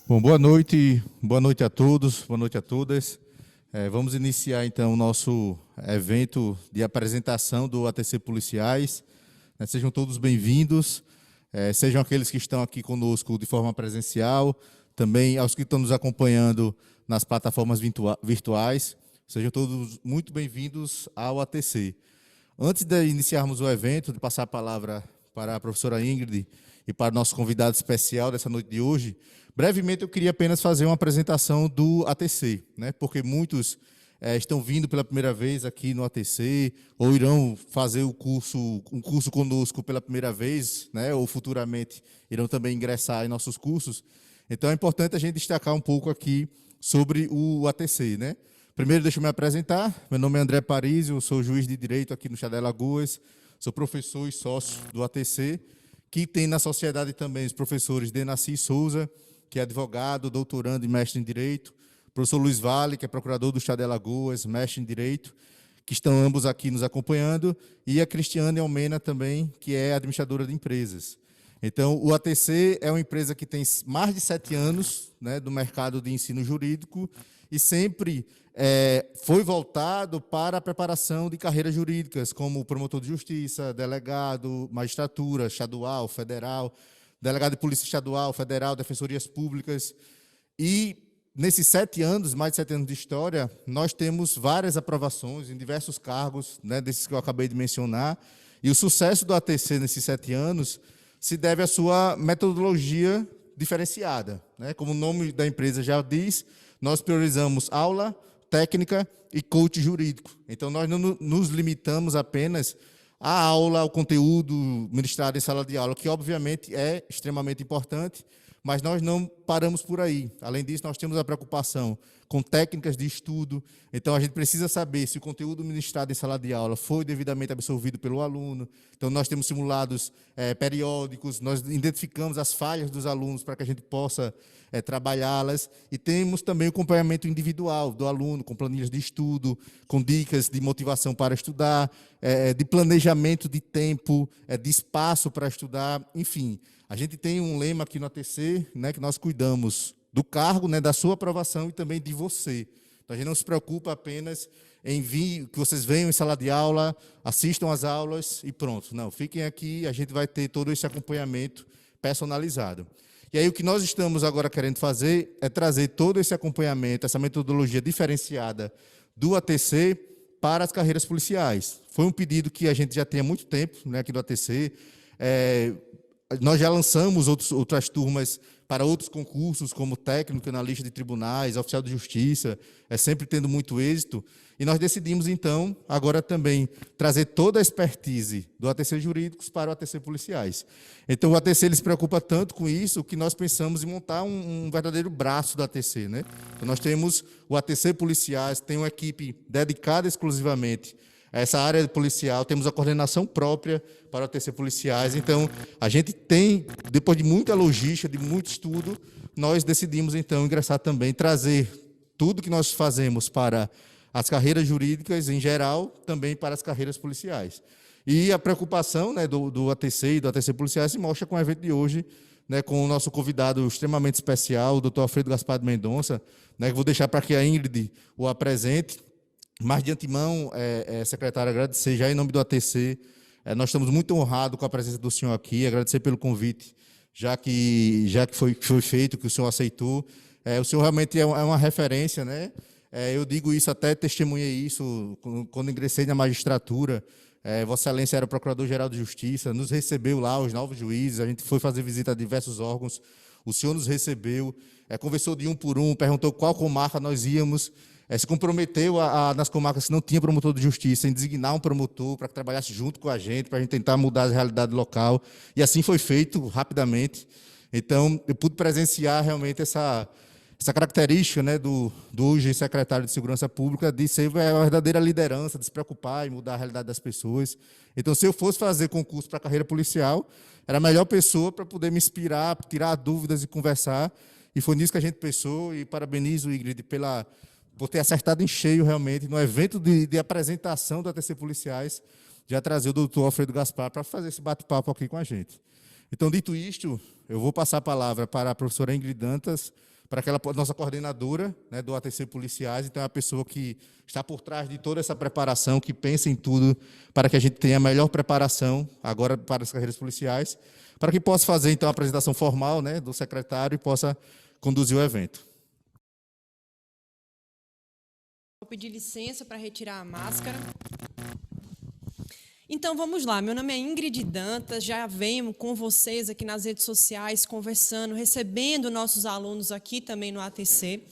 Bom, boa noite a todos, boa noite a todas. Vamos iniciar, então, o nosso evento de apresentação do ATC Policiais. Sejam todos bem-vindos, sejam aqueles que estão aqui conosco de forma presencial, também aos que estão nos acompanhando nas plataformas virtuais, sejam todos muito bem-vindos ao ATC. Antes de iniciarmos o evento, de passar a palavra para a professora Ingrid e para o nosso convidado especial dessa noite de hoje, brevemente eu queria apenas fazer uma apresentação do ATC, porque muitos estão vindo pela primeira vez aqui no ATC, ou irão fazer um curso conosco pela primeira vez, ou futuramente irão também ingressar em nossos cursos. Então é importante a gente destacar um pouco aqui sobre o ATC. Primeiro, deixa eu me apresentar. Meu nome é André Parizio, sou juiz de Direito aqui no Chá de Alagoas, sou professor e sócio do ATC, que tem na sociedade também os professores Denaci Souza, que é advogado, doutorando e mestre em Direito, professor Luiz Vale, que é procurador do Chá de Alagoas, mestre em Direito, que estão ambos aqui nos acompanhando, e a Cristiane Almena também, que é administradora de empresas. Então, o ATC é uma empresa que tem mais de 7 anos do mercado de ensino jurídico e sempre foi voltado para a preparação de carreiras jurídicas, como promotor de justiça, delegado, magistratura, estadual, federal, delegado de polícia estadual, federal, defensorias públicas. E, nesses 7 anos, mais de 7 anos de história, nós temos várias aprovações em diversos cargos, desses que eu acabei de mencionar. E o sucesso do ATC nesses 7 anos se deve à sua metodologia diferenciada. Como o nome da empresa já diz, nós priorizamos aula, técnica e coach jurídico. Então, nós não nos limitamos apenas à aula, ao conteúdo ministrado em sala de aula, que obviamente é extremamente importante, mas nós não paramos por aí. Além disso, nós temos a preocupação com técnicas de estudo. Então, a gente precisa saber se o conteúdo ministrado em sala de aula foi devidamente absorvido pelo aluno. Então, nós temos simulados periódicos, nós identificamos as falhas dos alunos para que a gente possa trabalhá-las. E temos também o acompanhamento individual do aluno, com planilhas de estudo, com dicas de motivação para estudar, de planejamento de tempo, de espaço para estudar, enfim. A gente tem um lema aqui no ATC, que nós cuidamos do cargo, da sua aprovação e também de você. Então, a gente não se preocupa apenas em vir, que vocês venham em sala de aula, assistam às aulas e pronto. Não, fiquem aqui, a gente vai ter todo esse acompanhamento personalizado. E aí o que nós estamos agora querendo fazer é trazer todo esse acompanhamento, essa metodologia diferenciada do ATC para as carreiras policiais. Foi um pedido que a gente já tem há muito tempo, aqui do ATC. Nós já lançamos outras turmas para outros concursos, como técnico, analista de tribunais, oficial de justiça, sempre tendo muito êxito. E nós decidimos, então, agora também trazer toda a expertise do ATC Jurídicos para o ATC Policiais. Então, o ATC ele se preocupa tanto com isso que nós pensamos em montar um verdadeiro braço do ATC. Então, nós temos o ATC Policiais, tem uma equipe dedicada exclusivamente essa área policial, temos a coordenação própria para o ATC Policiais. Então, a gente tem, depois de muita logística, de muito estudo, nós decidimos, então, ingressar também, trazer tudo que nós fazemos para as carreiras jurídicas em geral, também para as carreiras policiais. E a preocupação do ATC e do ATC Policiais se mostra com o evento de hoje, com o nosso convidado extremamente especial, o doutor Alfredo Gaspar de Mendonça, que vou deixar para que a Ingrid o apresente. Mas, de antemão, secretário, agradecer já em nome do ATC. Nós estamos muito honrados com a presença do senhor aqui, agradecer pelo convite, já que foi feito, que o senhor aceitou. O senhor realmente é uma referência. Eu digo isso, até testemunhei isso quando ingressei na magistratura. Vossa Excelência era o Procurador-Geral de Justiça, nos recebeu lá, os novos juízes, a gente foi fazer visita a diversos órgãos, o senhor nos recebeu, conversou de um por um, perguntou qual comarca nós íamos, se comprometeu nas comarcas que não tinha promotor de justiça, em designar um promotor para que trabalhasse junto com a gente, para a gente tentar mudar a realidade local. E assim foi feito, rapidamente. Então, eu pude presenciar realmente essa característica do hoje secretário de Segurança Pública, de ser a verdadeira liderança, de se preocupar em mudar a realidade das pessoas. Então, se eu fosse fazer concurso para a carreira policial, era a melhor pessoa para poder me inspirar, tirar dúvidas e conversar. E foi nisso que a gente pensou, e parabenizo, Ingrid, por ter acertado em cheio, realmente, no evento de apresentação do ATC Policiais, já trazer o doutor Alfredo Gaspar para fazer esse bate-papo aqui com a gente. Então, dito isto, eu vou passar a palavra para a professora Ingrid Dantas, para aquela nossa coordenadora, né, do ATC Policiais, então é a pessoa que está por trás de toda essa preparação, que pensa em tudo para que a gente tenha a melhor preparação agora para as carreiras policiais, para que possa fazer então a apresentação formal, né, do secretário e possa conduzir o evento. Vou pedir licença para retirar a máscara. Então, vamos lá. Meu nome é Ingrid Dantas, já venho com vocês aqui nas redes sociais, conversando, recebendo nossos alunos aqui também no ATC.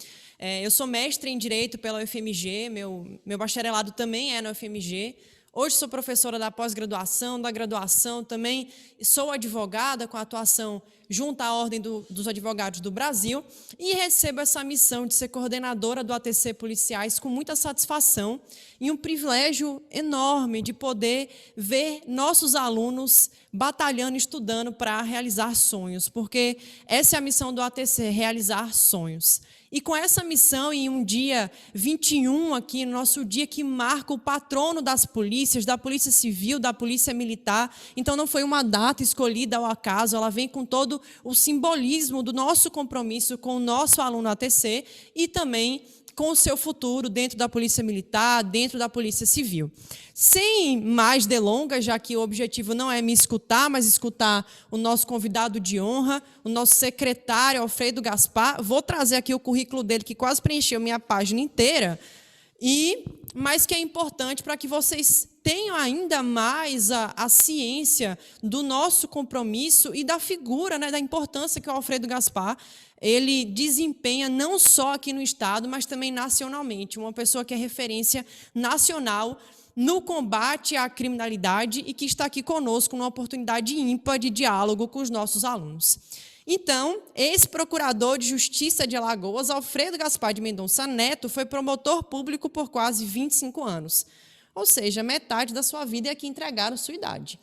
Eu sou mestre em Direito pela UFMG, meu bacharelado também é na UFMG. Hoje sou professora da pós-graduação, da graduação, também sou advogada com atuação junto à Ordem dos Advogados do Brasil e recebo essa missão de ser coordenadora do ATC Policiais com muita satisfação e um privilégio enorme de poder ver nossos alunos batalhando, estudando para realizar sonhos, porque essa é a missão do ATC, realizar sonhos. E com essa missão, em um dia 21 aqui, nosso dia que marca o patrono das polícias, da Polícia Civil, da Polícia Militar, então não foi uma data escolhida ao acaso, ela vem com todo o simbolismo do nosso compromisso com o nosso aluno ATC e também com o seu futuro dentro da Polícia Militar, dentro da Polícia Civil. Sem mais delongas, já que o objetivo não é me escutar, mas escutar o nosso convidado de honra, o nosso secretário, Alfredo Gaspar. Vou trazer aqui o currículo dele, que quase preencheu minha página inteira, mas que é importante para que vocês tenham ainda mais a ciência do nosso compromisso e da figura, né, da importância que o Alfredo Gaspar ele desempenha não só aqui no Estado, mas também nacionalmente. Uma pessoa que é referência nacional no combate à criminalidade e que está aqui conosco numa oportunidade ímpar de diálogo com os nossos alunos. Então, ex-procurador de Justiça de Alagoas, Alfredo Gaspar de Mendonça Neto, foi promotor público por quase 25 anos. Ou seja, metade da sua vida é aqui entregaram sua idade.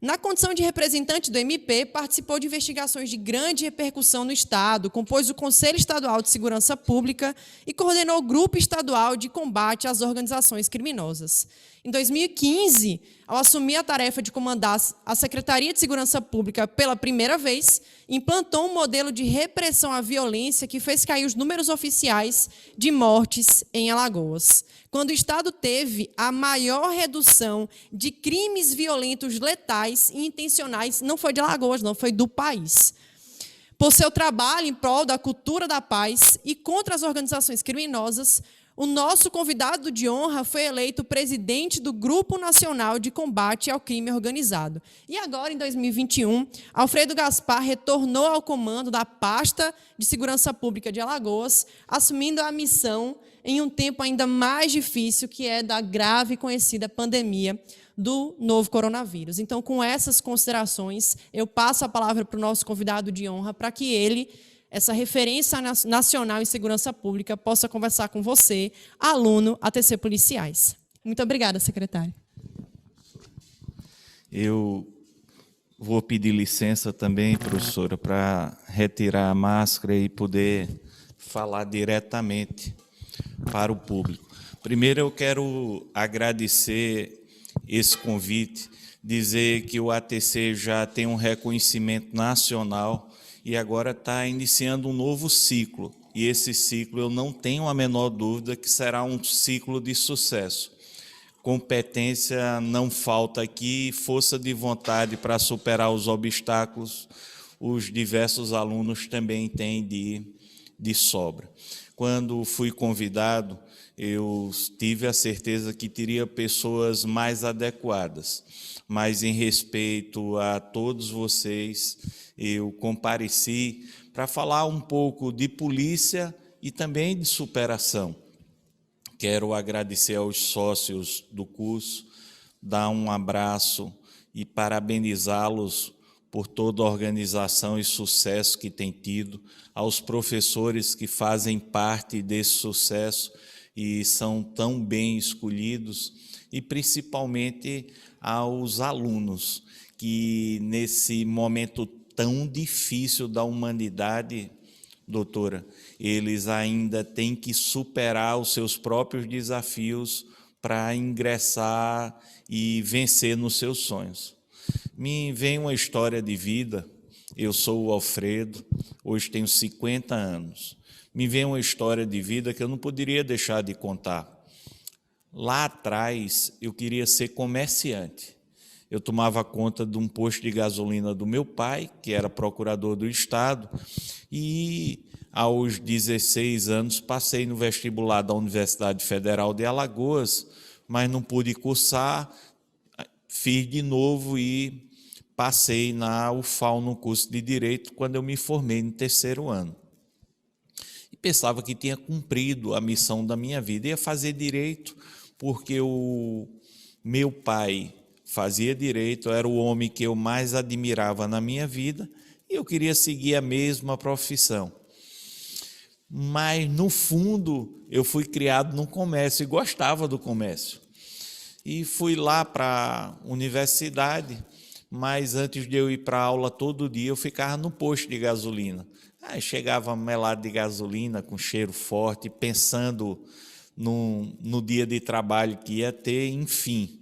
Na condição de representante do MP, participou de investigações de grande repercussão no Estado, compôs o Conselho Estadual de Segurança Pública e coordenou o Grupo Estadual de Combate às Organizações Criminosas. Em 2015, ao assumir a tarefa de comandar a Secretaria de Segurança Pública pela primeira vez, implantou um modelo de repressão à violência que fez cair os números oficiais de mortes em Alagoas. Quando o Estado teve a maior redução de crimes violentos letais e intencionais, não foi de Alagoas, não, foi do país. Por seu trabalho em prol da cultura da paz e contra as organizações criminosas, o nosso convidado de honra foi eleito presidente do Grupo Nacional de Combate ao Crime Organizado. E agora, em 2021, Alfredo Gaspar retornou ao comando da pasta de Segurança Pública de Alagoas, assumindo a missão em um tempo ainda mais difícil, que é da grave e conhecida pandemia do novo coronavírus. Então, com essas considerações, eu passo a palavra para o nosso convidado de honra para que ele, essa referência nacional em segurança pública, possa conversar com você, aluno ATC Policiais. Muito obrigada, secretário. Eu vou pedir licença também, professora, para retirar a máscara e poder falar diretamente para o público. Primeiro, eu quero agradecer esse convite, dizer que o ATC já tem um reconhecimento nacional e agora está iniciando um novo ciclo. E esse ciclo, eu não tenho a menor dúvida que será um ciclo de sucesso. Competência não falta aqui, força de vontade para superar os obstáculos, os diversos alunos também têm de sobra. Quando fui convidado, eu tive a certeza que teria pessoas mais adequadas, mas em respeito a todos vocês, eu compareci para falar um pouco de polícia e também de superação. Quero agradecer aos sócios do curso, dar um abraço e parabenizá-los por toda a organização e sucesso que tem tido, aos professores que fazem parte desse sucesso e são tão bem escolhidos, e principalmente aos alunos, que nesse momento tão difícil da humanidade, doutora, eles ainda têm que superar os seus próprios desafios para ingressar e vencer nos seus sonhos. Me vem uma história de vida. Eu sou o Alfredo, hoje tenho 50 anos. me vem uma história de vida que eu não poderia deixar de contar. Lá atrás, eu queria ser comerciante. Eu tomava conta de um posto de gasolina do meu pai, que era procurador do Estado, e aos 16 anos passei no vestibular da Universidade Federal de Alagoas, mas não pude cursar, fiz de novo e passei na UFAL no curso de Direito quando eu me formei no 3º ano. E pensava que tinha cumprido a missão da minha vida. Ia fazer Direito porque o meu pai fazia Direito, era o homem que eu mais admirava na minha vida e eu queria seguir a mesma profissão. Mas, no fundo, eu fui criado no comércio e gostava do comércio. E fui lá para a universidade, mas antes de eu ir para a aula todo dia, eu ficava no posto de gasolina. Aí chegava melado de gasolina, com cheiro forte, pensando no dia de trabalho que ia ter, enfim.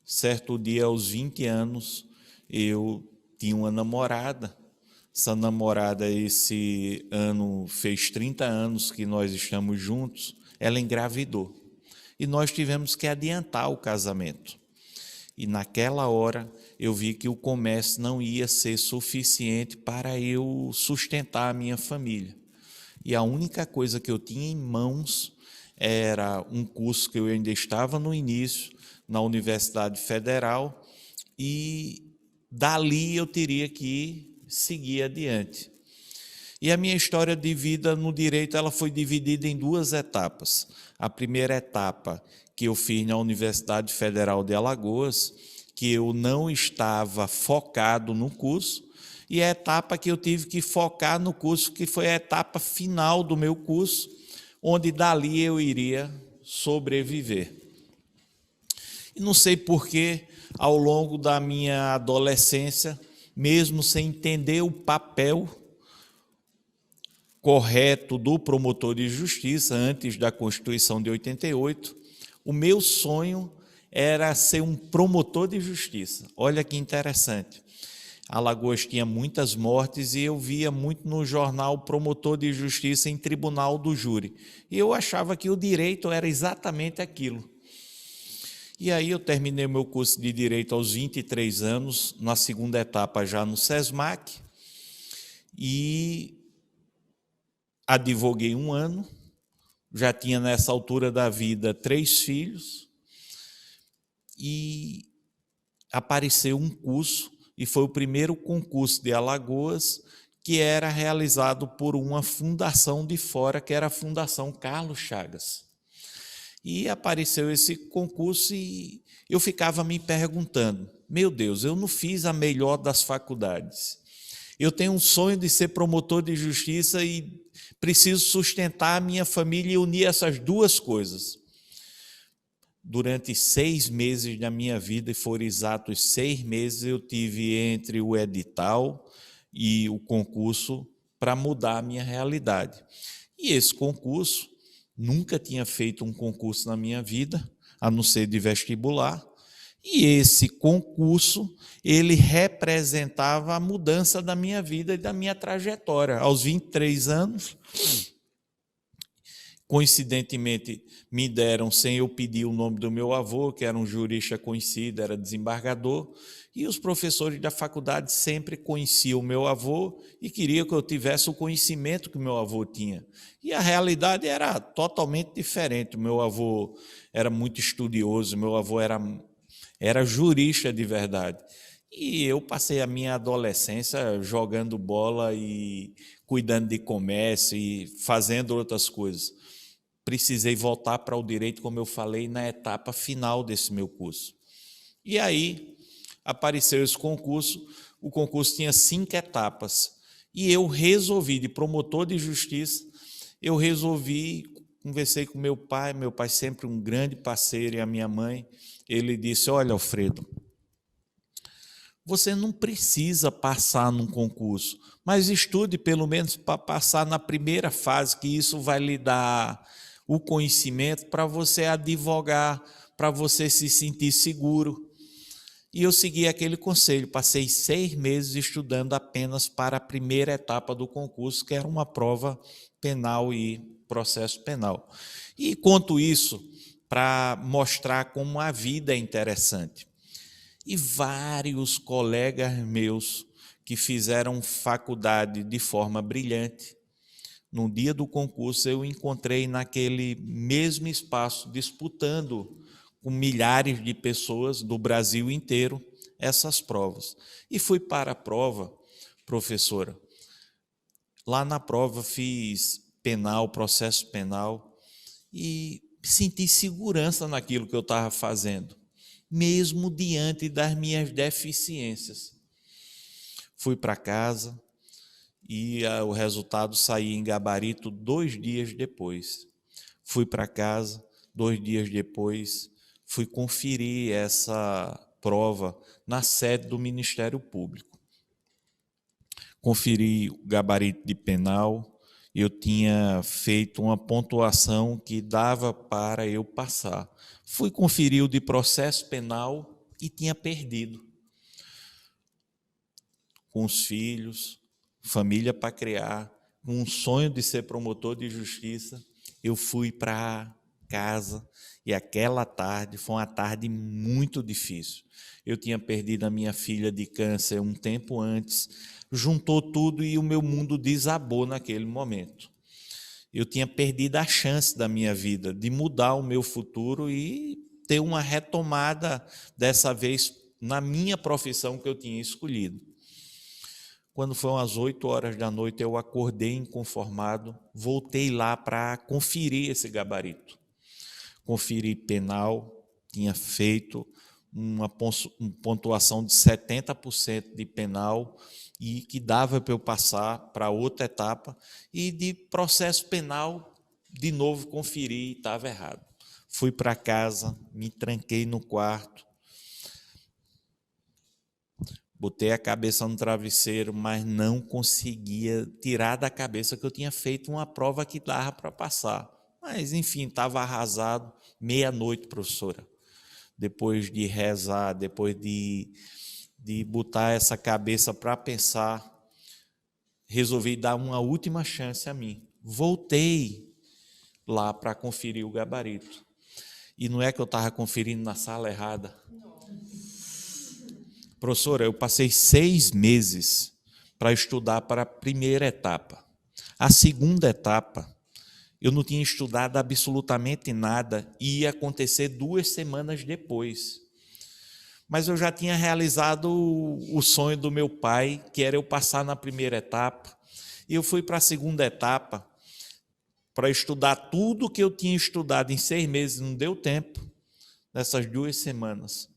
Certo dia, aos 20 anos, eu tinha uma namorada. Essa namorada, esse ano, fez 30 anos que nós estamos juntos. Ela engravidou. E nós tivemos que adiantar o casamento. E naquela hora eu vi que o comércio não ia ser suficiente para eu sustentar a minha família. E a única coisa que eu tinha em mãos era um curso que eu ainda estava no início, na Universidade Federal, e dali eu teria que seguir adiante. E a minha história de vida no direito ela foi dividida em 2 etapas. A primeira etapa que eu fiz na Universidade Federal de Alagoas, que eu não estava focado no curso, e a etapa que eu tive que focar no curso, que foi a etapa final do meu curso, onde dali eu iria sobreviver. E não sei por que, ao longo da minha adolescência, mesmo sem entender o papel correto do promotor de justiça, antes da Constituição de 88, o meu sonho era ser um promotor de justiça. Olha que interessante. Alagoas tinha muitas mortes e eu via muito no jornal promotor de justiça em tribunal do júri. E eu achava que o direito era exatamente aquilo. E aí eu terminei meu curso de Direito aos 23 anos, na segunda etapa já no SESMAC, e advoguei 1 ano, já tinha nessa altura da vida 3 filhos, e apareceu um curso, e foi o primeiro concurso de Alagoas, que era realizado por uma fundação de fora, que era a Fundação Carlos Chagas. E apareceu esse concurso e eu ficava me perguntando, meu Deus, eu não fiz a melhor das faculdades. Eu tenho um sonho de ser promotor de justiça e preciso sustentar a minha família e unir essas 2 coisas. Durante 6 meses da minha vida, e foram exatos 6 meses, eu tive entre o edital e o concurso para mudar a minha realidade. E esse concurso, nunca tinha feito um concurso na minha vida, a não ser de vestibular, e esse concurso, ele representava a mudança da minha vida e da minha trajetória. Aos 23 anos, coincidentemente, me deram, sem eu pedir, o nome do meu avô, que era um jurista conhecido, era desembargador, e os professores da faculdade sempre conheciam o meu avô e queriam que eu tivesse o conhecimento que o meu avô tinha. E a realidade era totalmente diferente. O meu avô era muito estudioso, meu avô era jurista de verdade. E eu passei a minha adolescência jogando bola e cuidando de comércio e fazendo outras coisas. Precisei voltar para o direito, como eu falei, na etapa final desse meu curso. E aí apareceu esse concurso, o concurso tinha 5 etapas, e eu resolvi, de promotor de justiça, conversei com meu pai sempre um grande parceiro, e a minha mãe, ele disse, olha, Alfredo, você não precisa passar num concurso, mas estude pelo menos para passar na primeira fase, que isso vai lhe dar o conhecimento para você advogar, para você se sentir seguro. E eu segui aquele conselho, passei 6 meses estudando apenas para a primeira etapa do concurso, que era uma prova penal e processo penal. E conto isso para mostrar como a vida é interessante. E vários colegas meus que fizeram faculdade de forma brilhante, no dia do concurso eu encontrei naquele mesmo espaço, disputando com milhares de pessoas do Brasil inteiro essas provas. E fui para a prova, professora. Lá na prova fiz penal, processo penal, e senti segurança naquilo que eu estava fazendo, mesmo diante das minhas deficiências. Fui para casa e o resultado saía em gabarito 2 dias depois. Fui para casa, 2 dias depois, fui conferir essa prova na sede do Ministério Público. Conferi o gabarito de penal, eu tinha feito uma pontuação que dava para eu passar. Fui conferir o de processo penal e tinha perdido. Com os filhos, família para criar, com um sonho de ser promotor de justiça, eu fui para casa e aquela tarde foi uma tarde muito difícil. Eu tinha perdido a minha filha de câncer um tempo antes, juntou tudo e o meu mundo desabou naquele momento. Eu tinha perdido a chance da minha vida de mudar o meu futuro e ter uma retomada, dessa vez, na minha profissão que eu tinha escolhido. Quando foram às 8 horas da noite, eu acordei inconformado, voltei lá para conferir esse gabarito. Conferi penal, tinha feito uma pontuação de 70% de penal e que dava para eu passar para outra etapa, e de processo penal, de novo conferi e estava errado. Fui para casa, me tranquei no quarto, botei a cabeça no travesseiro, mas não conseguia tirar da cabeça que eu tinha feito uma prova que dava para passar. Mas, enfim, estava arrasado. Meia-noite, professora. Depois de rezar, depois de botar essa cabeça para pensar, resolvi dar uma última chance a mim. Voltei lá para conferir o gabarito. E não é que eu estava conferindo na sala errada. Professora, eu passei 6 meses para estudar para a primeira etapa. A segunda etapa, eu não tinha estudado absolutamente nada e ia acontecer 2 semanas depois. Mas eu já tinha realizado o sonho do meu pai, que era eu passar na primeira etapa. E eu fui para a segunda etapa para estudar tudo que eu tinha estudado em 6 meses, não deu tempo, nessas 2 semanas.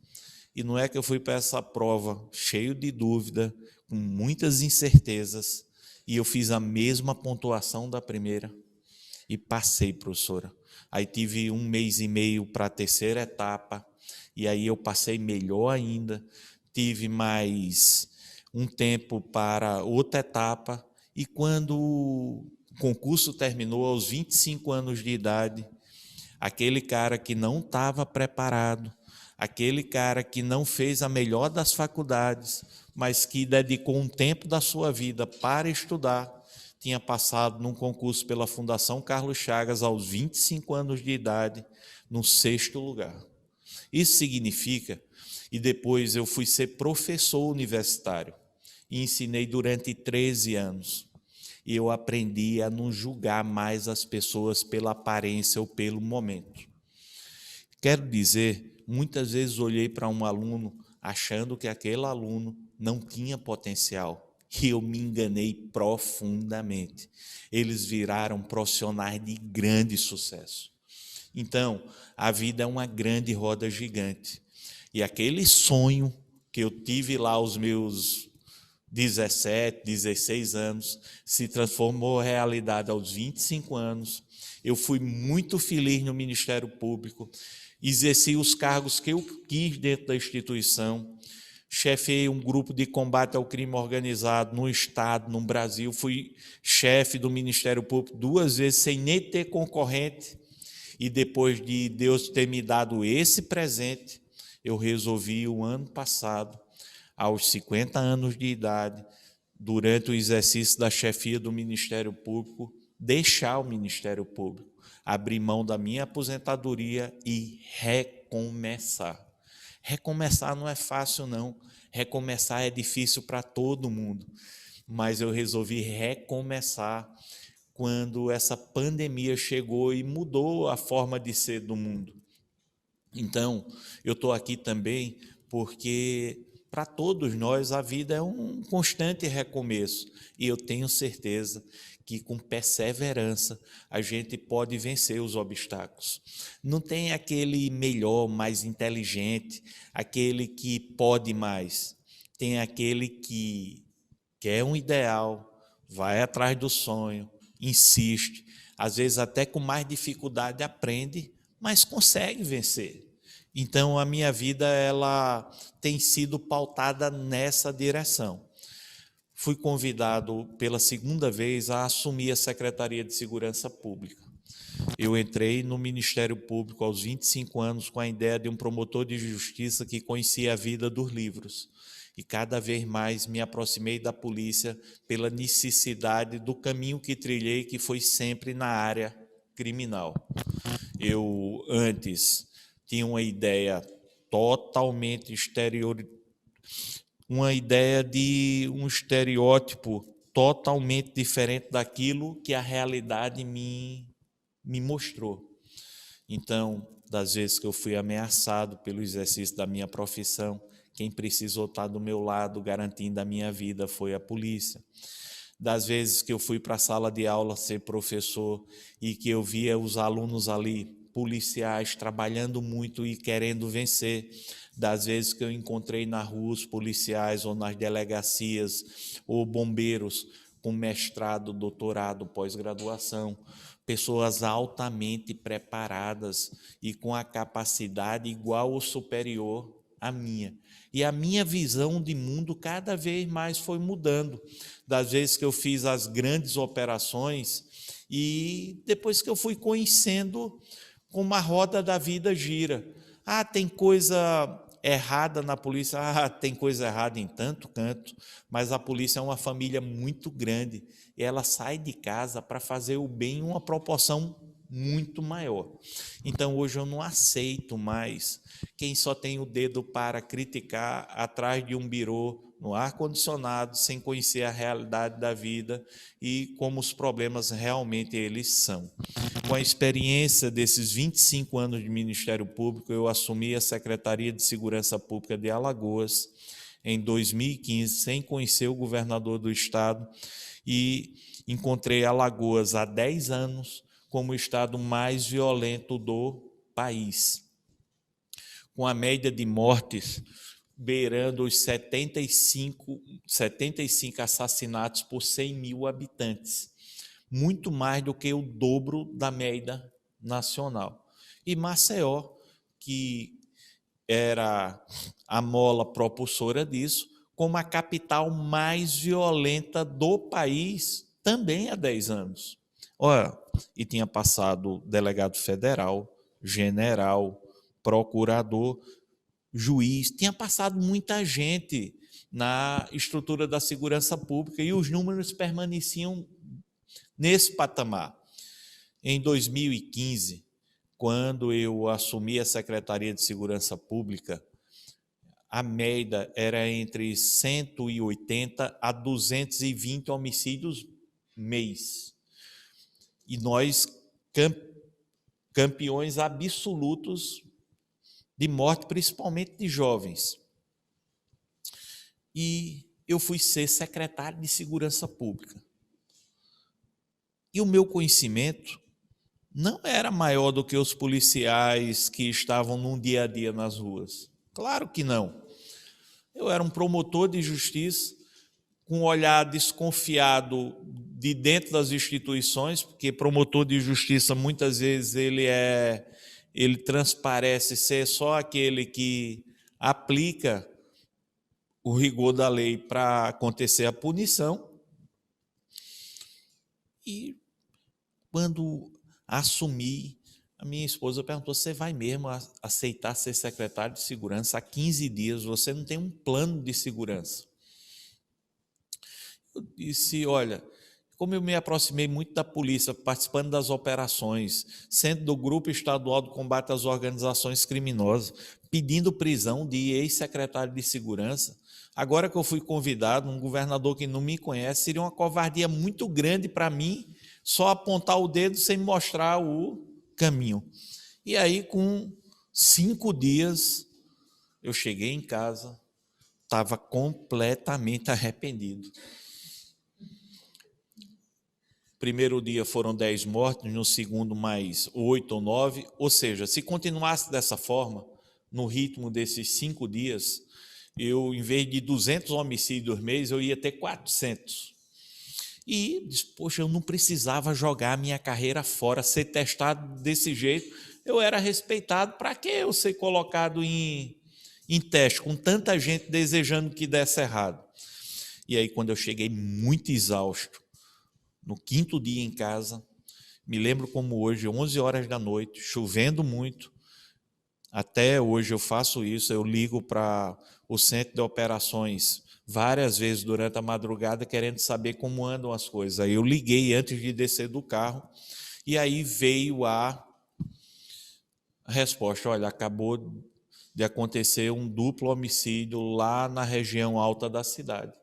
E não é que eu fui para essa prova cheio de dúvida, com muitas incertezas, e eu fiz a mesma pontuação da primeira e passei, professora. Aí tive 1 mês e meio para a terceira etapa, e aí eu passei melhor ainda, tive mais um tempo para outra etapa, e quando o concurso terminou, aos 25 anos de idade, aquele cara que não estava preparado, aquele cara que não fez a melhor das faculdades, mas que dedicou um tempo da sua vida para estudar, tinha passado num concurso pela Fundação Carlos Chagas aos 25 anos de idade, no 6º lugar. Isso significa, e depois eu fui ser professor universitário, e ensinei durante 13 anos. E eu aprendi a não julgar mais as pessoas pela aparência ou pelo momento. Quero dizer, muitas vezes olhei para um aluno achando que aquele aluno não tinha potencial, e eu me enganei profundamente. Eles viraram profissionais de grande sucesso. Então, a vida é uma grande roda gigante. E aquele sonho que eu tive lá aos meus 17, 16 anos, se transformou em realidade aos 25 anos. Eu fui muito feliz no Ministério Público, exerci os cargos que eu quis dentro da instituição, chefiei um grupo de combate ao crime organizado no Estado, no Brasil, fui chefe do Ministério Público 2 vezes, sem nem ter concorrente, e depois de Deus ter me dado esse presente, eu resolvi, o ano passado, aos 50 anos de idade, durante o exercício da chefia do Ministério Público, deixar o Ministério Público, abrir mão da minha aposentadoria e recomeçar. Recomeçar não é fácil, não. Recomeçar é difícil para todo mundo. Mas eu resolvi recomeçar quando essa pandemia chegou e mudou a forma de ser do mundo. Então, eu estou aqui também porque, para todos nós, a vida é um constante recomeço. E eu tenho certeza que, com perseverança, a gente pode vencer os obstáculos. Não tem aquele melhor, mais inteligente, aquele que pode mais. Tem aquele que quer um ideal, vai atrás do sonho, insiste, às vezes até com mais dificuldade aprende, mas consegue vencer. Então, a minha vida ela tem sido pautada nessa direção. Fui convidado pela segunda vez a assumir a Secretaria de Segurança Pública. Eu entrei no Ministério Público aos 25 anos com a ideia de um promotor de justiça que conhecia a vida dos livros. E cada vez mais me aproximei da polícia pela necessidade do caminho que trilhei, que foi sempre na área criminal. Eu, antes, tinha uma ideia totalmente uma ideia de um estereótipo totalmente diferente daquilo que a realidade me mostrou. Então, das vezes que eu fui ameaçado pelo exercício da minha profissão, quem precisou estar do meu lado garantindo a minha vida foi a polícia. Das vezes que eu fui para a sala de aula ser professor e que eu via os alunos ali, policiais, trabalhando muito e querendo vencer. Das vezes que eu encontrei na rua os policiais ou nas delegacias ou bombeiros com mestrado, doutorado, pós-graduação, pessoas altamente preparadas e com a capacidade igual ou superior à minha. E a minha visão de mundo cada vez mais foi mudando. Das vezes que eu fiz as grandes operações e depois que eu fui conhecendo como a roda da vida gira. Ah, tem coisa errada na polícia, tem coisa errada em tanto canto, mas a polícia é uma família muito grande e ela sai de casa para fazer o bem em uma proporção muito maior. Então, hoje eu não aceito mais quem só tem o dedo para criticar atrás de um birô, no ar-condicionado, sem conhecer a realidade da vida e como os problemas realmente eles são. Com a experiência desses 25 anos de Ministério Público, eu assumi a Secretaria de Segurança Pública de Alagoas em 2015, sem conhecer o governador do estado, e encontrei Alagoas há 10 anos como o estado mais violento do país, com a média de mortes beirando os 75 assassinatos por 100 mil habitantes, muito mais do que o dobro da média nacional. E Maceió, que era a mola propulsora disso, como a capital mais violenta do país, também há 10 anos. Olha, e tinha passado delegado federal, general, procurador, juiz, tinha passado muita gente na estrutura da segurança pública e os números permaneciam nesse patamar. Em 2015, quando eu assumi a Secretaria de Segurança Pública, a média era entre 180 a 220 homicídios mês. E nós, campeões absolutos de morte, principalmente de jovens. E eu fui ser secretário de Segurança Pública. E o meu conhecimento não era maior do que os policiais que estavam num dia a dia nas ruas. Claro que não. Eu era um promotor de justiça, com um olhar desconfiado de dentro das instituições, porque promotor de justiça, muitas vezes, ele transparece ser só aquele que aplica o rigor da lei para acontecer a punição. E quando assumi A minha esposa perguntou: você vai mesmo aceitar ser secretário de segurança? Há 15 dias você não tem um plano de segurança. Eu disse: olha, como eu me aproximei muito da polícia, participando das operações, sendo do Grupo Estadual do Combate às Organizações Criminosas, pedindo prisão de ex-secretário de segurança, agora que eu fui convidado, um governador que não me conhece, seria uma covardia muito grande para mim só apontar o dedo sem mostrar o caminho. E aí, com 5 dias, eu cheguei em casa, estava completamente arrependido. Primeiro dia foram 10 mortos, no segundo mais 8 ou 9, ou seja, se continuasse dessa forma, no ritmo desses 5 dias, eu, em vez de 200 homicídios por mês, eu ia ter 400. E disse: poxa, eu não precisava jogar a minha carreira fora, ser testado desse jeito, eu era respeitado, para que eu ser colocado em teste, com tanta gente desejando que desse errado? E aí, quando eu cheguei muito exausto, no 5º dia em casa, me lembro como hoje, 11 horas da noite, chovendo muito, até hoje eu faço isso, eu ligo para o centro de operações várias vezes durante a madrugada, querendo saber como andam as coisas. Aí eu liguei antes de descer do carro, e aí veio a resposta: olha, acabou de acontecer um duplo homicídio lá na região alta da cidade.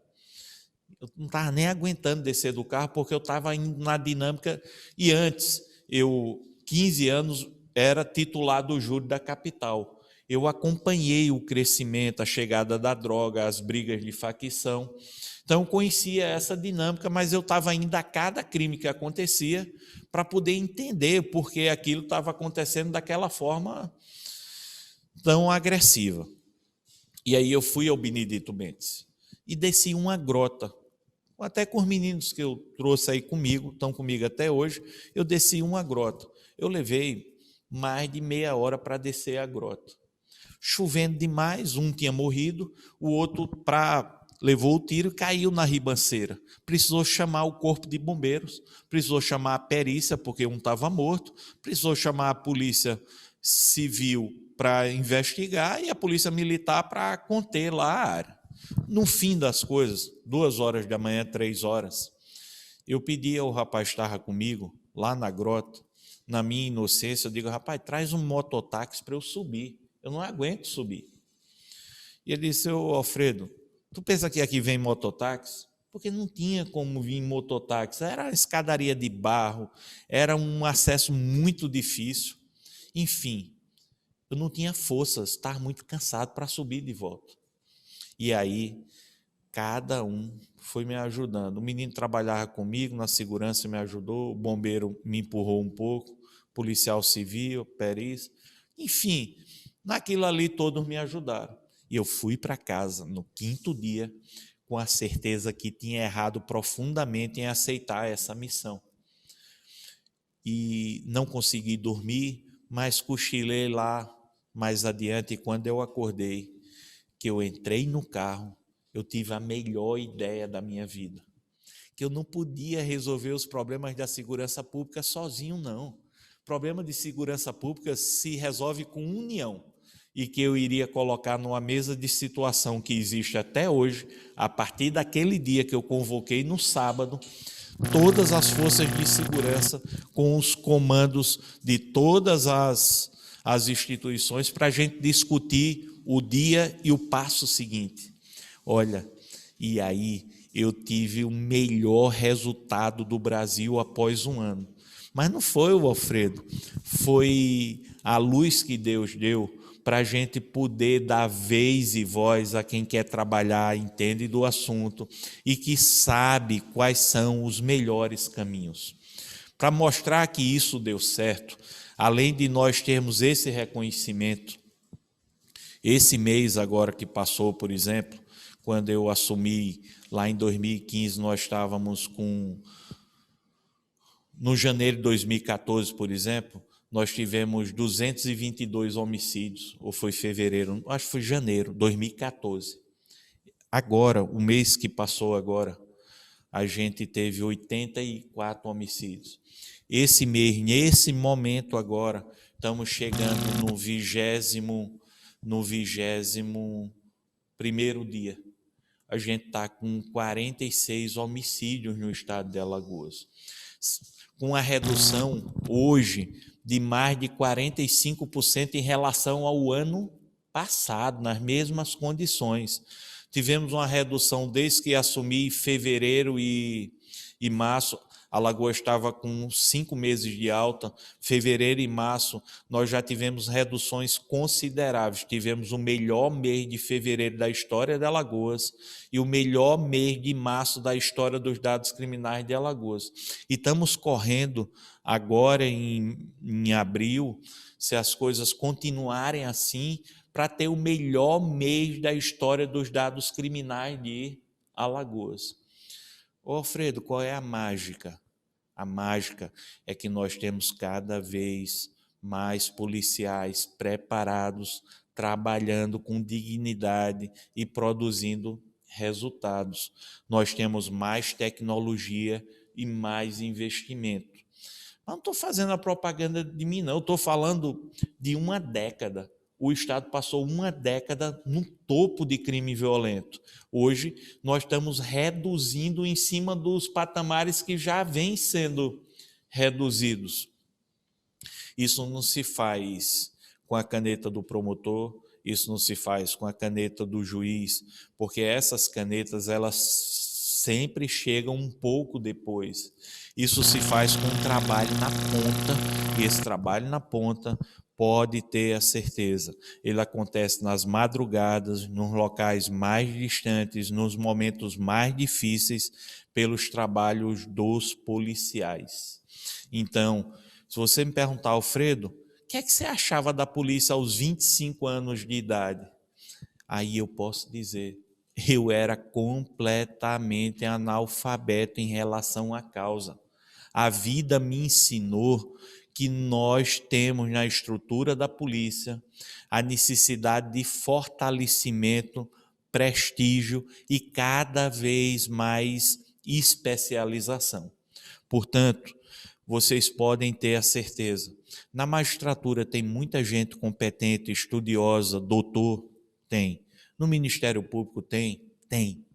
Eu não estava nem aguentando descer do carro, porque eu estava indo na dinâmica. E antes, 15 anos, era titular do júri da capital. Eu acompanhei o crescimento, a chegada da droga, as brigas de facção. Então, eu conhecia essa dinâmica, mas eu estava indo a cada crime que acontecia para poder entender por que aquilo estava acontecendo daquela forma tão agressiva. E aí eu fui ao Benedito Bentes e desci uma grota, até com os meninos que eu trouxe aí comigo, estão comigo até hoje, eu desci uma grota. Eu levei mais de meia hora para descer a grota. Chovendo demais, um tinha morrido, o outro levou o tiro e caiu na ribanceira. Precisou chamar o corpo de bombeiros, precisou chamar a perícia, porque um estava morto, precisou chamar a polícia civil para investigar e a polícia militar para conter lá a área. No fim das coisas, 2 horas da manhã, 3 horas, eu pedi ao rapaz que estava comigo, lá na grota, na minha inocência, eu digo: rapaz, traz um mototáxi para eu subir, eu não aguento subir. E ele disse: ô Alfredo, tu pensa que aqui vem mototáxi? Porque não tinha como vir mototáxi, era uma escadaria de barro, era um acesso muito difícil. Enfim, eu não tinha forças, estava muito cansado para subir de volta. E aí, cada um foi me ajudando. O menino trabalhava comigo na segurança, me ajudou, o bombeiro me empurrou um pouco, policial civil, perícia. Enfim, naquilo ali todos me ajudaram. E eu fui para casa no 5º dia com a certeza que tinha errado profundamente em aceitar essa missão. E não consegui dormir, mas cochilei lá mais adiante, e quando eu acordei, que eu entrei no carro, eu tive a melhor ideia da minha vida. Que eu não podia resolver os problemas da segurança pública sozinho, não. Problema de segurança pública se resolve com união. E que eu iria colocar numa mesa de situação que existe até hoje, a partir daquele dia que eu convoquei no sábado, todas as forças de segurança com os comandos de todas as instituições para a gente discutir o dia e o passo seguinte. Olha, e aí eu tive o melhor resultado do Brasil após 1 ano. Mas não foi o Alfredo, foi a luz que Deus deu para a gente poder dar vez e voz a quem quer trabalhar, entende do assunto e que sabe quais são os melhores caminhos. Para mostrar que isso deu certo, além de nós termos esse reconhecimento, esse mês agora que passou, por exemplo, quando eu assumi lá em 2015, nós estávamos no janeiro de 2014, por exemplo, nós tivemos 222 homicídios, ou foi fevereiro, acho que foi janeiro de 2014. Agora, o mês que passou agora, a gente teve 84 homicídios. Esse mês, nesse momento agora, estamos chegando no 21º dia. A gente está com 46 homicídios no estado de Alagoas, com a redução hoje de mais de 45% em relação ao ano passado, nas mesmas condições. Tivemos uma redução desde que assumi em fevereiro e março. Alagoas estava com 5 meses de alta. Fevereiro e março, nós já tivemos reduções consideráveis. Tivemos o melhor mês de fevereiro da história de Alagoas e o melhor mês de março da história dos dados criminais de Alagoas. E estamos correndo agora em abril, se as coisas continuarem assim, para ter o melhor mês da história dos dados criminais de Alagoas. Ô, Alfredo, qual é a mágica? A mágica é que nós temos cada vez mais policiais preparados, trabalhando com dignidade e produzindo resultados. Nós temos mais tecnologia e mais investimento. Mas não estou fazendo a propaganda de mim, não. Estou falando de uma década. O Estado passou uma década no topo de crime violento. Hoje, nós estamos reduzindo em cima dos patamares que já vêm sendo reduzidos. Isso não se faz com a caneta do promotor, isso não se faz com a caneta do juiz, porque essas canetas, elas sempre chegam um pouco depois. Isso se faz com um trabalho na ponta, e esse trabalho na ponta, pode ter a certeza, ele acontece nas madrugadas, nos locais mais distantes, nos momentos mais difíceis, pelos trabalhos dos policiais. Então, se você me perguntar, Alfredo, o que é que você achava da polícia aos 25 anos de idade? Aí eu posso dizer, eu era completamente analfabeto em relação à causa. A vida me ensinou que nós temos na estrutura da polícia a necessidade de fortalecimento, prestígio e cada vez mais especialização. Portanto, vocês podem ter a certeza, na magistratura tem muita gente competente, estudiosa, doutor, tem. No Ministério Público tem.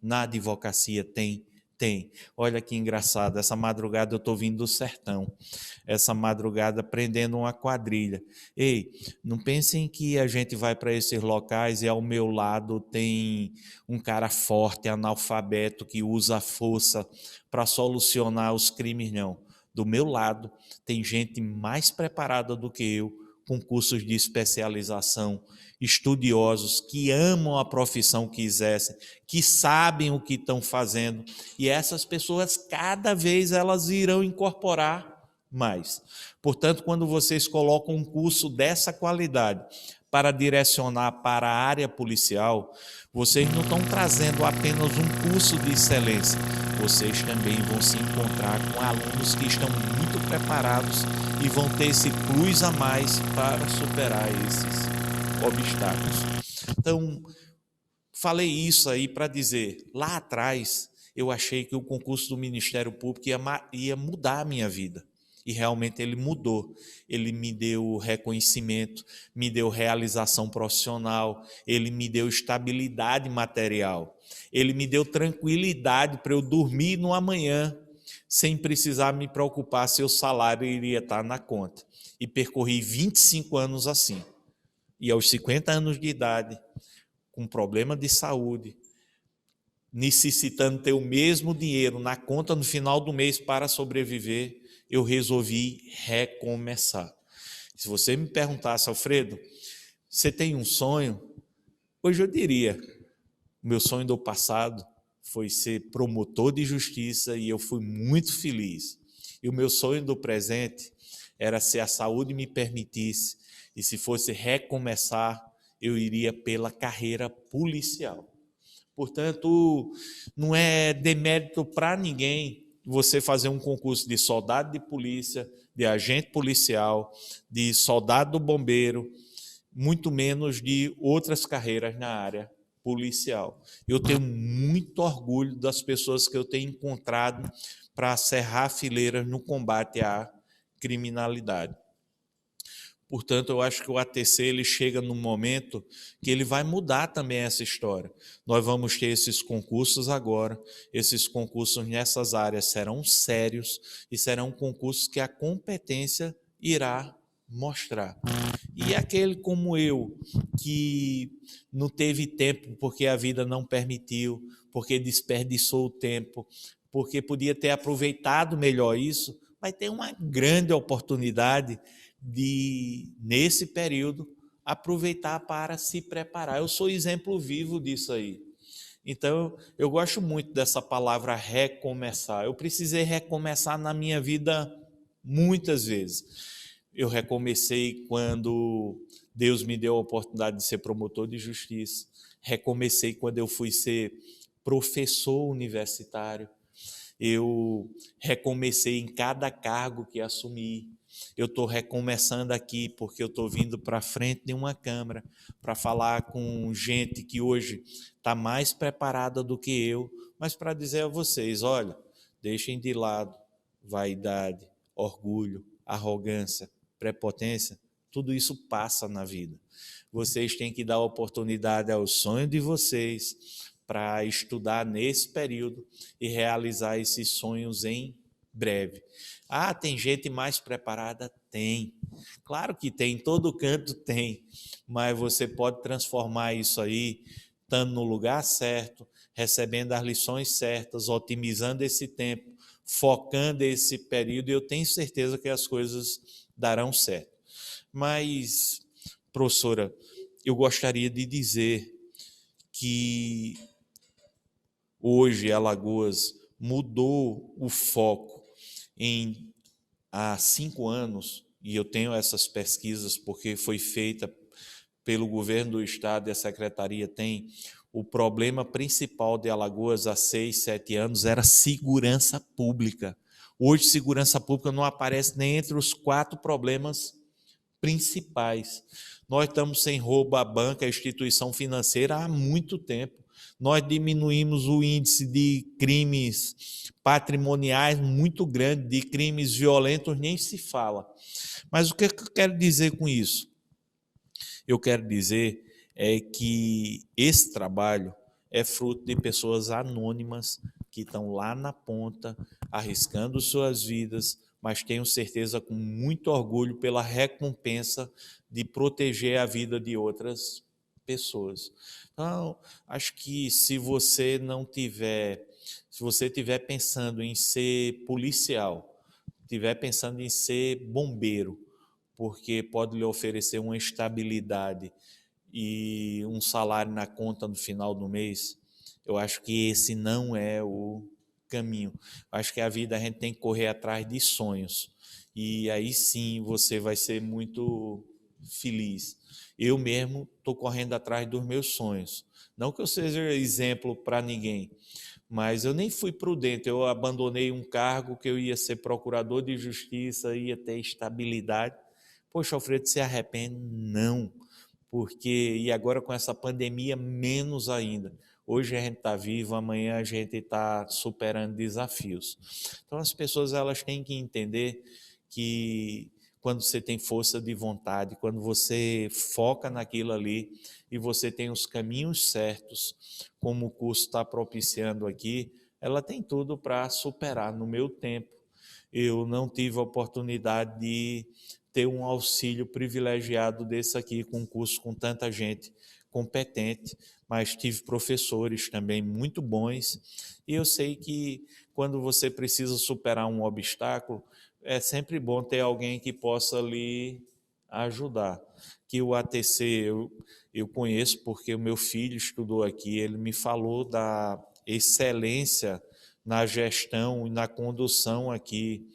Na advocacia tem. Olha que engraçado, essa madrugada eu estou vindo do sertão, essa madrugada prendendo uma quadrilha. Ei, não pensem que a gente vai para esses locais e ao meu lado tem um cara forte, analfabeto, que usa a força para solucionar os crimes, não. Do meu lado tem gente mais preparada do que eu, com cursos de especialização, estudiosos, que amam a profissão que exercem, que sabem o que estão fazendo, e essas pessoas, cada vez, elas irão incorporar mais. Portanto, quando vocês colocam um curso dessa qualidade para direcionar para a área policial, vocês não estão trazendo apenas um curso de excelência, vocês também vão se encontrar com alunos que estão muito preparados e vão ter esse plus a mais para superar esses obstáculos. Então, falei isso aí para dizer, lá atrás eu achei que o concurso do Ministério Público ia mudar a minha vida. E realmente ele mudou. Ele me deu reconhecimento, me deu realização profissional, ele me deu estabilidade material, ele me deu tranquilidade para eu dormir no amanhã, sem precisar me preocupar se o salário iria estar na conta. E percorri 25 anos assim. E aos 50 anos de idade, com problema de saúde, necessitando ter o mesmo dinheiro na conta no final do mês para sobreviver, eu resolvi recomeçar. Se você me perguntasse, Alfredo, você tem um sonho? Hoje eu diria, o meu sonho do passado foi ser promotor de justiça e eu fui muito feliz. E o meu sonho do presente era se a saúde me permitisse e se fosse recomeçar, eu iria pela carreira policial. Portanto, não é demérito para ninguém você fazer um concurso de soldado de polícia, de agente policial, de soldado bombeiro, muito menos de outras carreiras na área policial. Eu tenho muito orgulho das pessoas que eu tenho encontrado para cerrar fileiras no combate à criminalidade. Portanto, eu acho que o ATC ele chega num momento que ele vai mudar também essa história. Nós vamos ter esses concursos agora, esses concursos nessas áreas serão sérios e serão concursos que a competência irá mostrar. E aquele como eu, que não teve tempo porque a vida não permitiu, porque desperdiçou o tempo, porque podia ter aproveitado melhor isso, vai ter uma grande oportunidade de, nesse período, aproveitar para se preparar. Eu sou exemplo vivo disso aí. Então, eu gosto muito dessa palavra recomeçar. Eu precisei recomeçar na minha vida muitas vezes. Eu recomecei quando Deus me deu a oportunidade de ser promotor de justiça. Recomecei quando eu fui ser professor universitário. Eu recomecei em cada cargo que assumi. Eu estou recomeçando aqui porque eu estou vindo para frente de uma câmara para falar com gente que hoje está mais preparada do que eu, mas para dizer a vocês, olha, deixem de lado vaidade, orgulho, arrogância, prepotência, tudo isso passa na vida. Vocês têm que dar oportunidade ao sonho de vocês para estudar nesse período e realizar esses sonhos em breve. Ah, tem gente mais preparada? Tem. Claro que tem, em todo canto tem, mas você pode transformar isso aí, estando no lugar certo, recebendo as lições certas, otimizando esse tempo, focando esse período, e eu tenho certeza que as coisas darão certo. Mas, professora, eu gostaria de dizer que hoje Alagoas mudou o foco há 5 anos, e eu tenho essas pesquisas porque foi feita pelo governo do estado e a secretaria tem, o problema principal de Alagoas há 6, 7 anos era segurança pública. Hoje, segurança pública não aparece nem entre os 4 problemas principais. Nós estamos sem roubo à banca, à instituição financeira há muito tempo. Nós diminuímos o índice de crimes patrimoniais muito grande, de crimes violentos nem se fala. Mas o que eu quero dizer com isso? Eu quero dizer que esse trabalho é fruto de pessoas anônimas que estão lá na ponta, arriscando suas vidas, mas tenho certeza com muito orgulho pela recompensa de proteger a vida de outras pessoas. Então, acho que se você estiver pensando em ser policial, estiver pensando em ser bombeiro, porque pode lhe oferecer uma estabilidade e um salário na conta no final do mês, eu acho que esse não é o caminho. Acho que a vida a gente tem que correr atrás de sonhos. E aí sim você vai ser muito feliz. Eu mesmo estou correndo atrás dos meus sonhos. Não que eu seja exemplo para ninguém, mas eu nem fui prudente. Eu abandonei um cargo que eu ia ser procurador de justiça, ia ter estabilidade. Poxa, Alfredo, se arrepende? Não. Porque, e agora com essa pandemia, menos ainda. Hoje a gente está vivo, amanhã a gente está superando desafios. Então as pessoas elas têm que entender que quando você tem força de vontade, quando você foca naquilo ali e você tem os caminhos certos, como o curso está propiciando aqui, ela tem tudo para superar. No meu tempo, eu não tive a oportunidade de ter um auxílio privilegiado desse aqui, com um curso com tanta gente competente, mas tive professores também muito bons, e eu sei que quando você precisa superar um obstáculo, é sempre bom ter alguém que possa lhe ajudar. Que o ATC eu conheço porque o meu filho estudou aqui, ele me falou da excelência na gestão e na condução aqui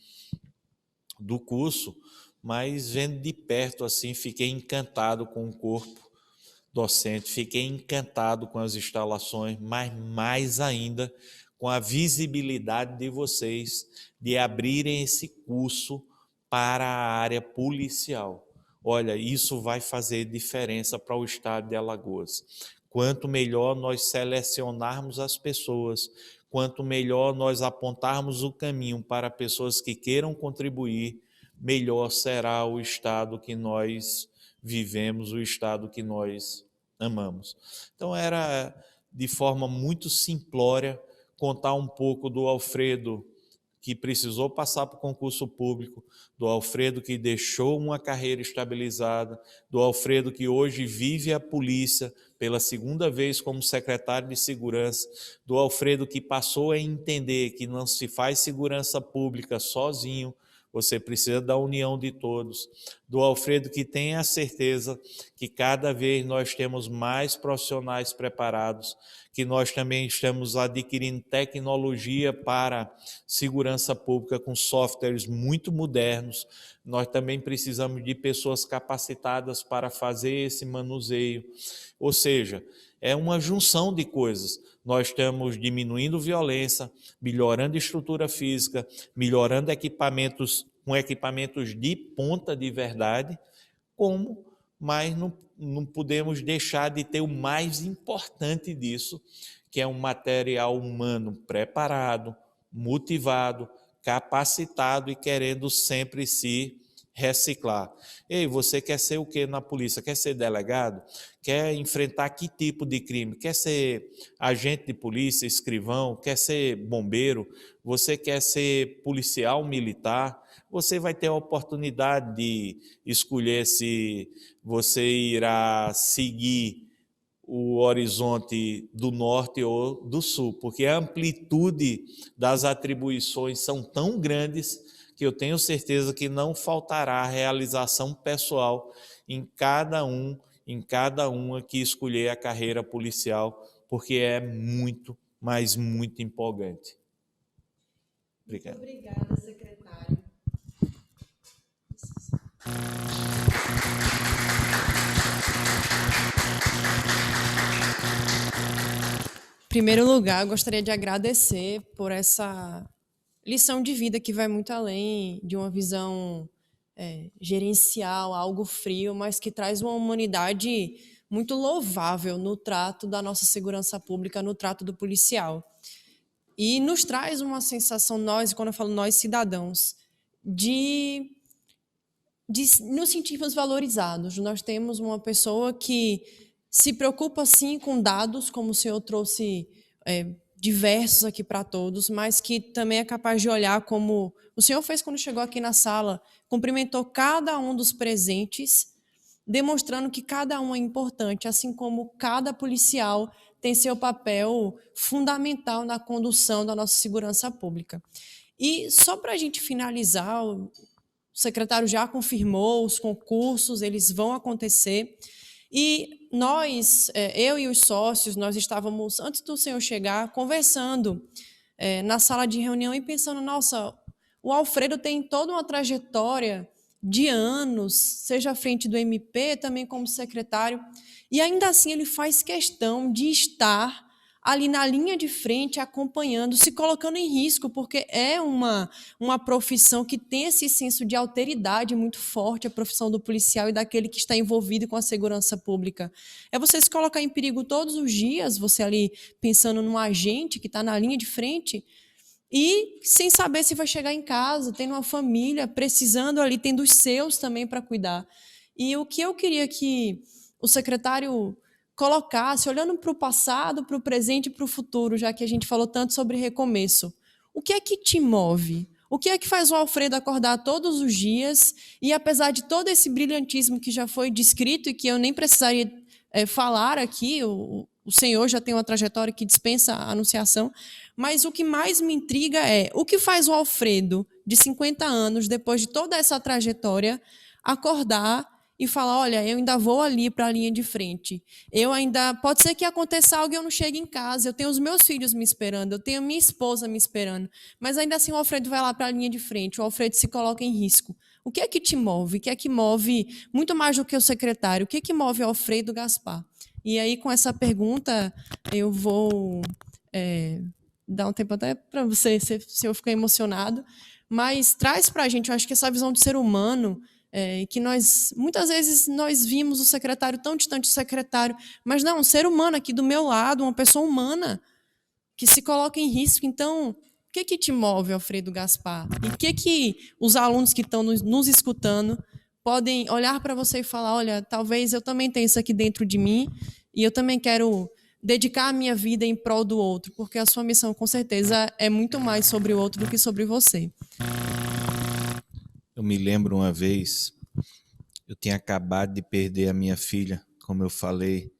do curso, mas vendo de perto assim, fiquei encantado com o corpo docente, fiquei encantado com as instalações, mas mais ainda com a visibilidade de vocês de abrirem esse curso para a área policial. Olha, isso vai fazer diferença para o estado de Alagoas. Quanto melhor nós selecionarmos as pessoas, quanto melhor nós apontarmos o caminho para pessoas que queiram contribuir, melhor será o estado que nós vivemos, o estado que nós amamos. Então, era de forma muito simplória contar um pouco do Alfredo, que precisou passar por concurso público, do Alfredo que deixou uma carreira estabilizada, do Alfredo que hoje vive a polícia pela segunda vez como secretário de segurança, do Alfredo que passou a entender que não se faz segurança pública sozinho, você precisa da união de todos, do Alfredo que tem a certeza que cada vez nós temos mais profissionais preparados, que nós também estamos adquirindo tecnologia para segurança pública com softwares muito modernos. Nós também precisamos de pessoas capacitadas para fazer esse manuseio. Ou seja, é uma junção de coisas. Nós estamos diminuindo violência, melhorando estrutura física, melhorando equipamentos com equipamentos de ponta de verdade, mas não podemos deixar de ter o mais importante disso, que é um material humano preparado, motivado, capacitado e querendo sempre se reciclar. Ei, você quer ser o que na polícia? Quer ser delegado? Quer enfrentar que tipo de crime? Quer ser agente de polícia, escrivão? Quer ser bombeiro? Você quer ser policial militar? Você vai ter a oportunidade de escolher se você irá seguir o horizonte do norte ou do sul, porque a amplitude das atribuições são tão grandes que eu tenho certeza que não faltará realização pessoal em cada uma que escolher a carreira policial, porque é muito, mas muito empolgante. Obrigado. Muito obrigada, secretário. Em primeiro lugar, eu gostaria de agradecer por essa lição de vida que vai muito além de uma visão gerencial, algo frio, mas que traz uma humanidade muito louvável no trato da nossa segurança pública, no trato do policial. E nos traz uma sensação, nós, quando eu falo nós cidadãos, de nos sentirmos valorizados. Nós temos uma pessoa que se preocupa, sim, com dados, como o senhor trouxe diversos aqui para todos, mas que também é capaz de olhar como o senhor fez quando chegou aqui na sala, cumprimentou cada um dos presentes, demonstrando que cada um é importante, assim como cada policial tem seu papel fundamental na condução da nossa segurança pública. E só para a gente finalizar, o secretário já confirmou os concursos, eles vão acontecer. E nós, eu e os sócios, nós estávamos, antes do senhor chegar, conversando na sala de reunião e pensando, nossa, o Alfredo tem toda uma trajetória de anos, seja à frente do MP, também como secretário, e ainda assim ele faz questão de estar ali na linha de frente, acompanhando, se colocando em risco, porque é uma profissão que tem esse senso de alteridade muito forte, a profissão do policial e daquele que está envolvido com a segurança pública. É você se colocar em perigo todos os dias, você ali pensando num agente que está na linha de frente, e sem saber se vai chegar em casa, tendo uma família, precisando ali, tendo os seus também para cuidar. E o que eu queria que o secretário colocasse, olhando para o passado, para o presente e para o futuro, já que a gente falou tanto sobre recomeço. O que é que te move? O que é que faz o Alfredo acordar todos os dias e, apesar de todo esse brilhantismo que já foi descrito e que eu nem precisaria falar aqui, o senhor já tem uma trajetória que dispensa a anunciação, mas o que mais me intriga é o que faz o Alfredo, de 50 anos, depois de toda essa trajetória, acordar e falar, olha, eu ainda vou ali para a linha de frente. Pode ser que aconteça algo e eu não chegue em casa, eu tenho os meus filhos me esperando, eu tenho minha esposa me esperando, mas ainda assim o Alfredo vai lá para a linha de frente, o Alfredo se coloca em risco. O que é que te move? O que é que move, muito mais do que o secretário, o que é que move o Alfredo Gaspar? E aí, com essa pergunta, eu vou dar um tempo até para você, se eu ficar emocionado, mas traz para a gente, eu acho que essa visão de ser humano, que muitas vezes nós vimos o secretário tão distante do secretário, mas não, um ser humano aqui do meu lado, uma pessoa humana que se coloca em risco. Então, O que te move, Alfredo Gaspar? E o que os alunos que estão nos escutando podem olhar para você e falar, olha, talvez eu também tenha isso aqui dentro de mim e eu também quero dedicar a minha vida em prol do outro, porque a sua missão, com certeza, é muito mais sobre o outro do que sobre você. Eu me lembro uma vez, eu tinha acabado de perder a minha filha, como eu falei,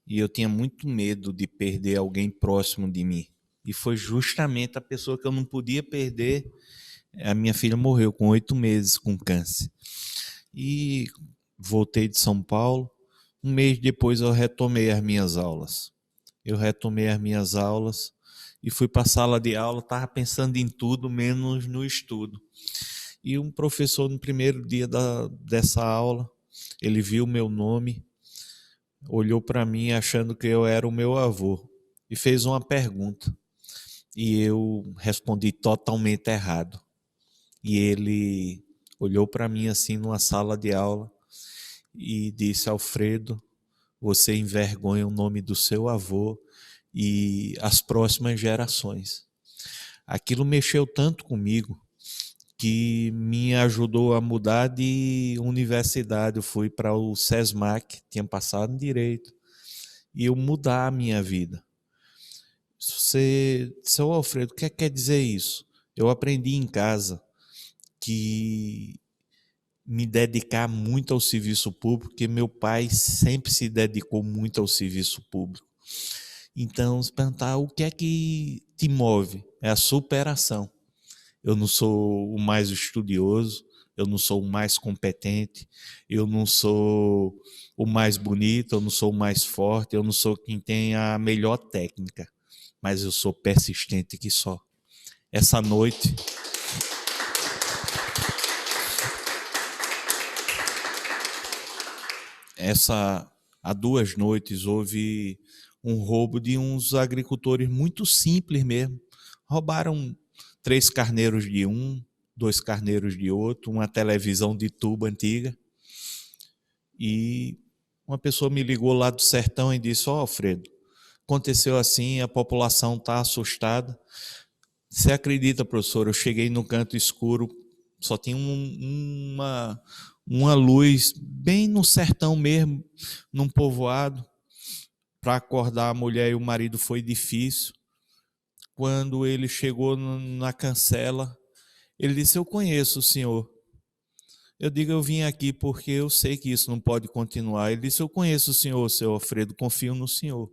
e eu tinha muito medo de perder alguém próximo de mim. E foi justamente a pessoa que eu não podia perder. A minha filha morreu com 8 meses com câncer. E voltei de São Paulo. Um mês depois eu retomei as minhas aulas. E fui para a sala de aula, estava pensando em tudo, menos no estudo. E um professor, no primeiro dia dessa aula, ele viu meu nome, olhou para mim achando que eu era o meu avô e fez uma pergunta. E eu respondi totalmente errado. E ele olhou para mim assim numa sala de aula e disse: Alfredo, você envergonha o nome do seu avô e as próximas gerações. Aquilo mexeu tanto comigo que me ajudou a mudar de universidade. Eu fui para o SESMAC, tinha passado em Direito, e eu mudar a minha vida. Seu Alfredo, o que quer dizer isso? Eu aprendi em casa que me dedicar muito ao serviço público, porque meu pai sempre se dedicou muito ao serviço público. Então, se perguntar o que é que te move, é a superação. Eu não sou o mais estudioso, eu não sou o mais competente, eu não sou o mais bonito, eu não sou o mais forte, eu não sou quem tem a melhor técnica, mas eu sou persistente que só. Essa noite, há 2 noites, houve um roubo de uns agricultores muito simples mesmo. Roubaram 3 carneiros de um, 2 carneiros de outro, uma televisão de tubo antiga. E uma pessoa me ligou lá do sertão e disse: Alfredo, aconteceu assim, a população está assustada. Você acredita, professor, eu cheguei no canto escuro, só tinha uma luz, bem no sertão mesmo, num povoado. Para acordar a mulher e o marido foi difícil. Quando ele chegou na cancela, ele disse: eu conheço o senhor. Eu digo: eu vim aqui porque eu sei que isso não pode continuar. Ele disse: eu conheço o senhor, seu Alfredo, confio no senhor.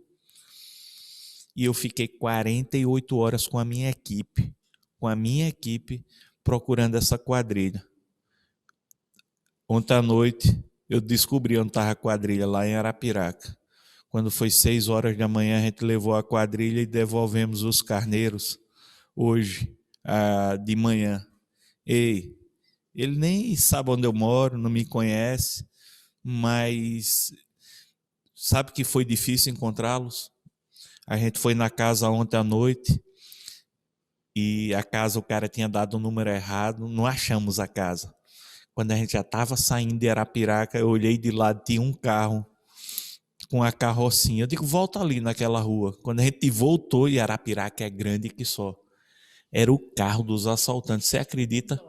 E eu fiquei 48 horas com a minha equipe, procurando essa quadrilha. Ontem à noite, eu descobri onde estava a quadrilha, lá em Arapiraca. Quando foi 6 horas da manhã, a gente levou a quadrilha e devolvemos os carneiros hoje, de manhã. Ei, ele nem sabe onde eu moro, não me conhece, mas sabe que foi difícil encontrá-los? A gente foi na casa ontem à noite e a casa, o cara tinha dado o número errado, não achamos a casa. Quando a gente já estava saindo de Arapiraca, eu olhei de lado, tinha um carro com a carrocinha. Eu digo: volta ali naquela rua. Quando a gente voltou, e Arapiraca é grande que só, era o carro dos assaltantes. Você acredita?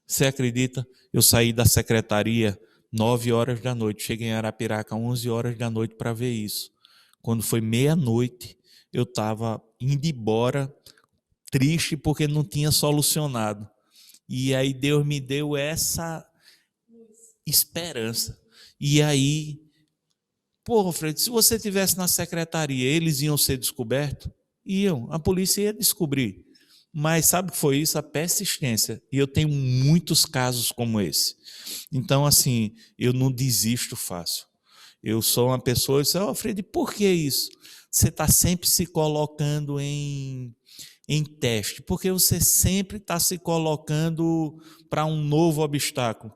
Você acredita? Eu saí da secretaria 9 horas da noite, cheguei em Arapiraca 11 horas da noite para ver isso. Quando foi meia-noite, eu estava indo embora, triste porque não tinha solucionado. E aí Deus me deu essa esperança. E aí, Alfredo, se você estivesse na secretaria, eles iam ser descobertos? Iam, a polícia ia descobrir. Mas sabe o que foi isso? A persistência. E eu tenho muitos casos como esse. Então, assim, eu não desisto fácil. Eu sou uma pessoa, eu disse: Alfredo, por que isso? Você está sempre se colocando em teste, porque você sempre está se colocando para um novo obstáculo.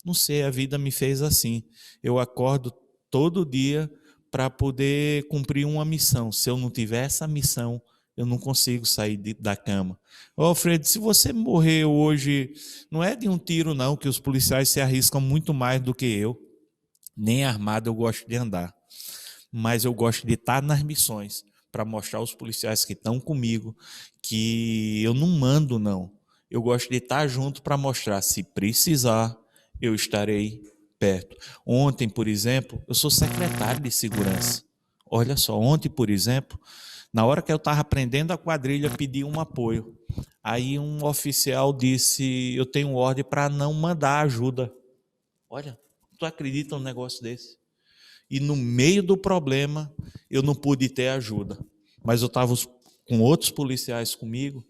Não sei, a vida me fez assim. Eu acordo todo dia para poder cumprir uma missão. Se eu não tiver essa missão, eu não consigo sair da cama. Alfredo, se você morrer hoje, não é de um tiro não, que os policiais se arriscam muito mais do que eu. Nem armado eu gosto de andar, mas eu gosto de estar nas missões, para mostrar aos policiais que estão comigo que eu não mando, não. Eu gosto de estar junto para mostrar, se precisar, eu estarei perto. Ontem, por exemplo, eu sou secretário de segurança. Olha só, ontem, por exemplo, na hora que eu estava aprendendo a quadrilha, pedi um apoio. Aí um oficial disse, eu tenho ordem para não mandar ajuda. Olha, tu acredita num negócio desse? E no meio do problema, eu não pude ter ajuda. Mas eu estava com outros policiais comigo.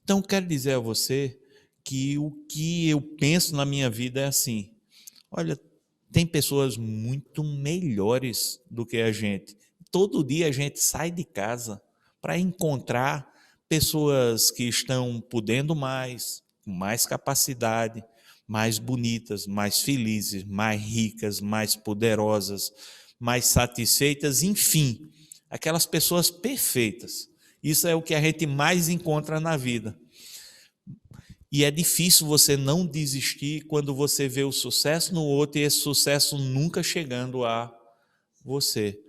Então, quero dizer a você que o que eu penso na minha vida é assim, olha, tem pessoas muito melhores do que a gente. Todo dia a gente sai de casa para encontrar pessoas que estão podendo mais, com mais capacidade, mais bonitas, mais felizes, mais ricas, mais poderosas, mais satisfeitas, enfim, aquelas pessoas perfeitas. Isso é o que a gente mais encontra na vida. E é difícil você não desistir quando você vê o sucesso no outro e esse sucesso nunca chegando a você.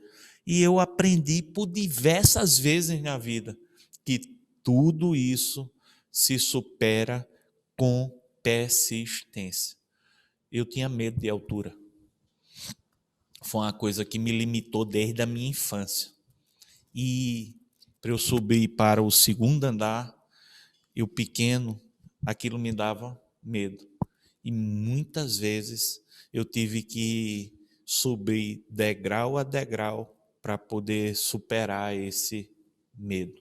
E eu aprendi por diversas vezes na vida que tudo isso se supera com persistência. Eu tinha medo de altura. Foi uma coisa que me limitou desde a minha infância. E para eu subir para o segundo andar, eu pequeno, aquilo me dava medo. E muitas vezes eu tive que subir degrau a degrau para poder superar esse medo.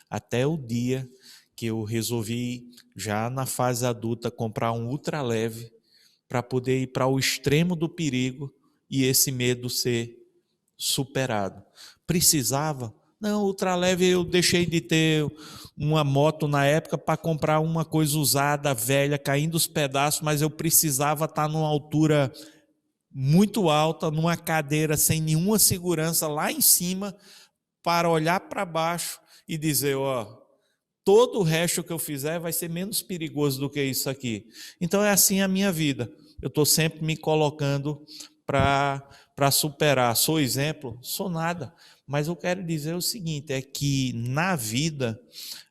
Até o dia que eu resolvi, já na fase adulta, comprar um ultraleve para poder ir para o extremo do perigo e esse medo ser superado. Precisava? Não, ultraleve eu deixei de ter uma moto na época para comprar uma coisa usada, velha, caindo os pedaços, mas eu precisava estar numa altura muito alta, numa cadeira sem nenhuma segurança lá em cima, para olhar para baixo e dizer, ó, todo o resto que eu fizer vai ser menos perigoso do que isso aqui. Então é assim a minha vida. Eu estou sempre me colocando para superar. Sou exemplo? Sou nada. Mas eu quero dizer o seguinte, é que na vida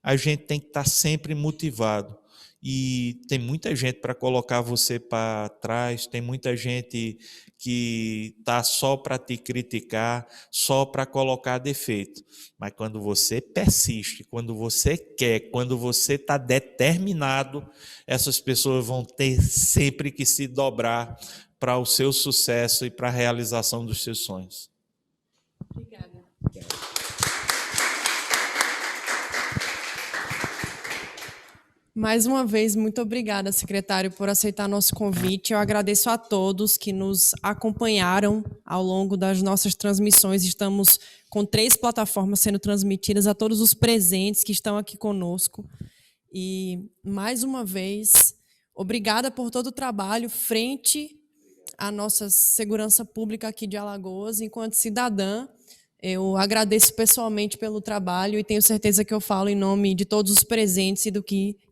a gente tem que estar sempre motivado. E tem muita gente para colocar você para trás, tem muita gente que está só para te criticar, só para colocar defeito. Mas quando você persiste, quando você quer, quando você está determinado, essas pessoas vão ter sempre que se dobrar para o seu sucesso e para a realização dos seus sonhos. Obrigada. Mais uma vez, muito obrigada, secretário, por aceitar nosso convite. Eu agradeço a todos que nos acompanharam ao longo das nossas transmissões. Estamos com 3 plataformas sendo transmitidas, a todos os presentes que estão aqui conosco. E, mais uma vez, obrigada por todo o trabalho frente à nossa segurança pública aqui de Alagoas. Enquanto cidadã, eu agradeço pessoalmente pelo trabalho e tenho certeza que eu falo em nome de todos os presentes e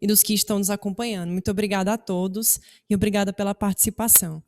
dos que estão nos acompanhando. Muito obrigada a todos e obrigada pela participação.